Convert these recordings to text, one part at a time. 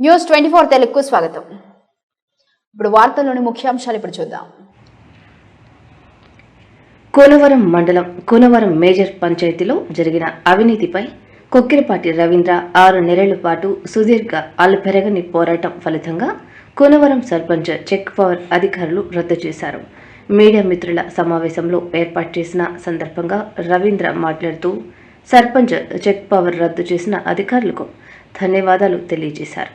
News 24 తెలుగుకు స్వాగతం. ఇప్పుడు వార్తల్లోని ముఖ్యాంశాలు చూద్దాం. కూనవరం మండలం కూనవరం మేజర్ పంచాయతీలో జరిగిన అవినీతిపై కొక్కిరపాటి రవీంద్ర 6 నెలల పాటు సుదీర్ఘ అలుపెరగని పోరాటం ఫలితంగా కూనవరం సర్పంచ్ చెక్ పవర్ అధికారులు రద్దు చేశారు. మీడియా మిత్రుల సమావేశంలో ఏర్పాటు చేసిన సందర్భంగా రవీంద్ర మాట్లాడుతూ సర్పంచ్ చెక్ పవర్ రద్దు చేసిన అధికారులకు ధన్యవాదాలు తెలియజేశారు.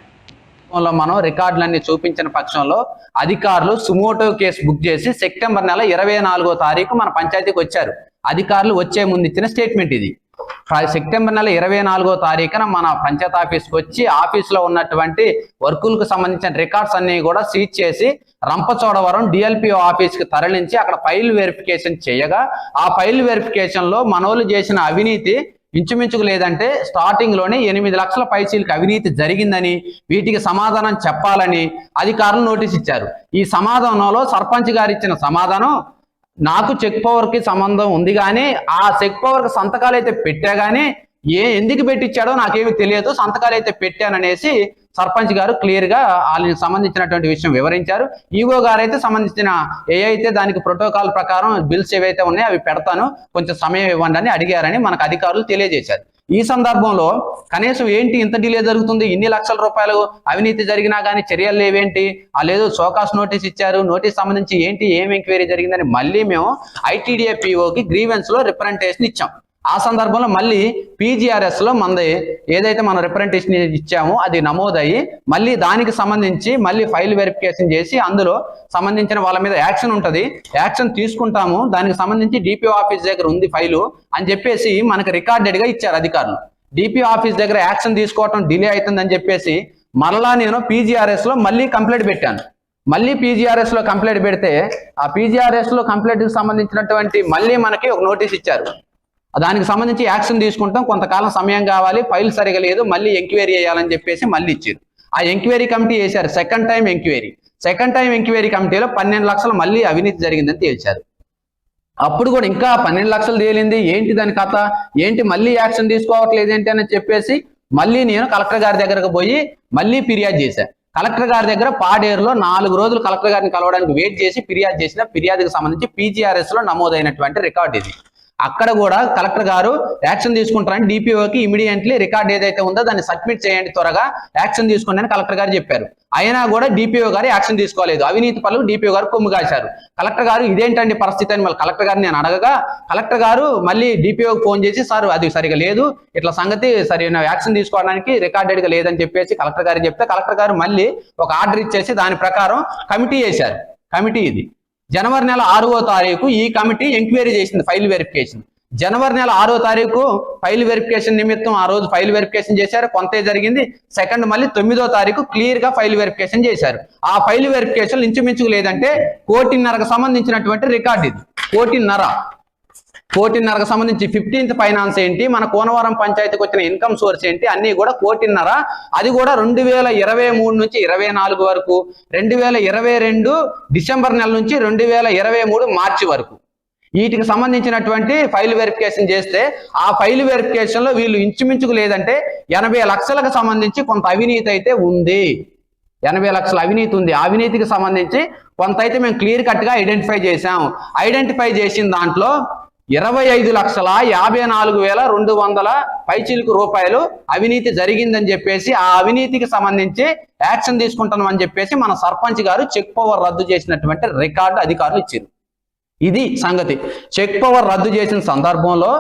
మనం రికార్డులన్నీ చూపించిన పక్షంలో అధికారులు సుమోటో కేసు బుక్ చేసి సెప్టెంబర్ నెల 24వ తారీఖు మన పంచాయతీకి వచ్చారు. అధికారులు వచ్చే ముందు ఇచ్చిన స్టేట్మెంట్ ఇది. సెప్టెంబర్ నెల 24వ తారీఖున మన పంచాయత్ ఆఫీస్కి వచ్చి ఆఫీస్లో ఉన్నటువంటి వర్కులకు సంబంధించిన రికార్డ్స్ అన్ని కూడా సీజ్ చేసి రంపచోడవరం డిఎల్పిఓ ఆఫీస్కి తరలించి అక్కడ ఫైల్ వెరిఫికేషన్ చేయగా ఆ ఫైల్ వెరిఫికేషన్లో మనోళ్ళు చేసిన అవినీతి ఇంచుమించుకు లేదంటే స్టార్టింగ్ లోనే 8 లక్షల పైచీలకు అవినీతి జరిగిందని వీటికి సమాధానం చెప్పాలని అధికారులు నోటీస్ ఇచ్చారు. ఈ సమాధానంలో సర్పంచ్ గారు ఇచ్చిన సమాధానం, నాకు చెక్ పవర్ కి సంబంధం ఉంది కానీ ఆ చెక్ పవర్ కి సంతకాలు అయితే పెట్టా గానీ ఎందుకు పెట్టించాడో నాకేమీ తెలియదు, సంతకాలు అయితే పెట్టాననేసి సర్పంచ్ గారు క్లియర్ గా వాళ్ళకి సంబంధించినటువంటి విషయం వివరించారు. ఈవో గారు అయితే సంబంధించిన ఏవైతే దానికి ప్రోటోకాల్ ప్రకారం బిల్స్ ఏవైతే ఉన్నాయో అవి పెడతాను, కొంచెం సమయం ఇవ్వండి అని అడిగారని మనకు అధికారులు తెలియజేశారు. ఈ సందర్భంలో కనీసం ఏంటి ఇంత డిలే జరుగుతుంది, ఇన్ని లక్షల రూపాయలు అవినీతి జరిగినా కానీ చర్యలు లేవేంటి, లేదు సోకాస్ నోటీస్ ఇచ్చారు, నోటీస్ సంబంధించి ఏంటి ఏం ఎంక్వైరీ జరిగిందని మళ్ళీ మేము ఐటీడీఏ పీఓకి గ్రీవెన్స్ లో రిప్రజెంటేషన్ ఇచ్చాం. ఆ సందర్భంలో మళ్ళీ పీజీఆర్ఎస్ లో మనది ఏదైతే మనం రిప్రజెంటేషన్ ఇచ్చామో అది నమోదయ్యి మళ్ళీ దానికి సంబంధించి మళ్ళీ ఫైల్ వెరిఫికేషన్ చేసి అందులో సంబంధించిన వాళ్ళ మీద యాక్షన్ ఉంటుంది, యాక్షన్ తీసుకుంటాము, దానికి సంబంధించి డిపిఓ ఆఫీస్ దగ్గర ఉంది ఫైలు అని చెప్పేసి మనకు రికార్డెడ్ గా ఇచ్చారు అధికారులు. డిపిఓ ఆఫీస్ దగ్గర యాక్షన్ తీసుకోవటం డిలే అవుతుందని చెప్పేసి మరలా నేను పీజీఆర్ఎస్ లో మళ్ళీ కంప్లైంట్ పెట్టాను. మళ్ళీ పీజీఆర్ఎస్ లో కంప్లైంట్ పెడితే ఆ పీజీఆర్ఎస్ లో కంప్లైంట్ కి సంబంధించినటువంటి మళ్ళీ మనకి ఒక నోటీస్ ఇచ్చారు. దానికి సంబంధించి యాక్షన్ తీసుకుంటాం, కొంతకాలం సమయం కావాలి, ఫైల్ సరిగా లేదు, మళ్ళీ ఎంక్వైరీ చేయాలని చెప్పేసి మళ్ళీ ఇచ్చారు. ఆ ఎంక్వైరీ కమిటీ వేశారు, సెకండ్ టైం ఎంక్వైరీ కమిటీలో 12 లక్షలు మళ్ళీ అవినీతి జరిగిందని తేల్చారు. అప్పుడు కూడా ఇంకా 12 లక్షలు తేలింది, ఏంటి దాని కథ ఏంటి, మళ్ళీ యాక్షన్ తీసుకోవట్లేదు ఏంటి అని చెప్పేసి మళ్ళీ నేను కలెక్టర్ గారి దగ్గరకు పోయి మళ్ళీ ఫిర్యాదు చేశాను. కలెక్టర్ గారి దగ్గర పాడేరులో 4 రోజులు కలెక్టర్ గారిని కలవడానికి వెయిట్ చేసి ఫిర్యాదు చేసిన ఫిర్యాదుకు సంబంధించి పీజీఆర్ఎస్ లో నమోదైనటువంటి రికార్డు ఇది. అక్కడ కూడా కలెక్టర్ గారు యాక్షన్ తీసుకుంటారని డిపిఓకి ఇమీడియట్లీ రికార్డ్ ఏదైతే ఉందో దాన్ని సబ్మిట్ చేయండి, త్వరగా యాక్షన్ తీసుకోండి అని కలెక్టర్ గారు చెప్పారు. అయినా కూడా డిపిఓ గారు యాక్షన్ తీసుకోలేదు. అవినీతి పనులు డిపిఓ గారు కొమ్ము కాశారు. కలెక్టర్ గారు ఇదేంటండి పరిస్థితి అని మళ్ళీ కలెక్టర్ గారిని నేను అడగగా కలెక్టర్ గారు మళ్ళీ డిపిఓకి ఫోన్ చేసి, సార్ అది సరిగా లేదు, ఇట్లా సంగతి సరైన యాక్షన్ తీసుకోవడానికి రికార్డెడ్ గా లేదని చెప్పేసి కలెక్టర్ గారు చెప్తే కలెక్టర్ గారు మళ్ళీ ఒక ఆర్డర్ ఇచ్చేసి దాని ప్రకారం కమిటీ వేశారు. కమిటీ ఇది జనవరి నెల 6వ తారీఖు ఈ కమిటీ ఎంక్వైరీ చేసింది ఫైల్ వెరిఫికేషన్. జనవరి నెల 6వ తారీఖు ఫైల్ వెరిఫికేషన్ నిమిత్తం ఆ రోజు ఫైల్ వెరిఫికేషన్ చేశారు, కొంతే జరిగింది. సెకండ్ మళ్ళీ 9వ తారీఖు క్లియర్ గా ఫైల్ వెరిఫికేషన్ చేశారు. ఆ ఫైల్ వెరిఫికేషన్ ఇంచుమించుకు లేదంటే 1,50,00,000కు సంబంధించినటువంటి రికార్డు ఇది. 1,50,00,000కు సంబంధించి 15th ఫైనాన్స్ ఏంటి, మన కోనవరం పంచాయతీకి వచ్చిన ఇన్కమ్ సోర్స్ ఏంటి, అన్ని కూడా 1,50,00,000. అది కూడా 2023 నుంచి 24 వరకు, 2022 డిసెంబర్ నెల నుంచి 2023 మార్చి వరకు వీటికి సంబంధించినటువంటి ఫైల్ వెరిఫికేషన్ చేస్తే ఆ ఫైల్ వెరిఫికేషన్ లో వీళ్ళు ఇంచుమించుకు లేదంటే 80 లక్షలకు సంబంధించి కొంత అవినీతి అయితే ఉంది. 80 లక్షల అవినీతి ఉంది. ఆ అవినీతికి సంబంధించి కొంత అయితే మేము క్లియర్ కట్ గా ఐడెంటిఫై చేసాం. ఐడెంటిఫై చేసిన దాంట్లో 25,54,200 పైచిలుకు రూపాయలు అవినీతి జరిగిందని చెప్పేసి ఆ అవినీతికి సంబంధించి యాక్షన్ తీసుకుంటాం అని చెప్పేసి మన సర్పంచ్ గారు చెక్ పవర్ రద్దు చేసినటువంటి రికార్డు అధికారులు ఇచ్చారు. ఇది సంగతి. చెక్ పవర్ రద్దు చేసిన సందర్భంలో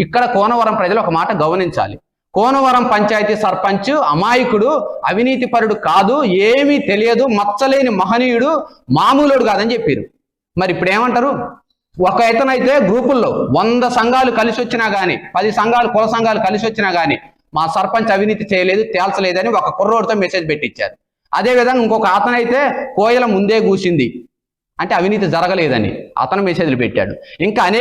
ఇక్కడ కోనవరం ప్రజలు ఒక మాట గమనించాలి. కోనవరం పంచాయతీ సర్పంచ్ అమాయకుడు, అవినీతి పరుడు కాదు, ఏమీ తెలియదు, మచ్చలేని మహనీయుడు, మామూలుడు కాదని చెప్పారు. మరి ఇప్పుడు ఏమంటారు? ఒక ఇతనైతే గ్రూపుల్లో 100 సంఘాలు కలిసి వచ్చినా గానీ, 10 సంఘాలు కుల సంఘాలు కలిసి వచ్చినా గానీ మా సర్పంచ్ అవినీతి చేయలేదు, తేల్చలేదని ఒక కుర్రోడితో మెసేజ్ పెట్టించారు. అదేవిధంగా ఇంకొక అతనైతే కోయల ముందే కూసింది అంటే అవినీతి జరగలేదని అతను మెసేజ్లు పెట్టాడు. ఇంకా అనేక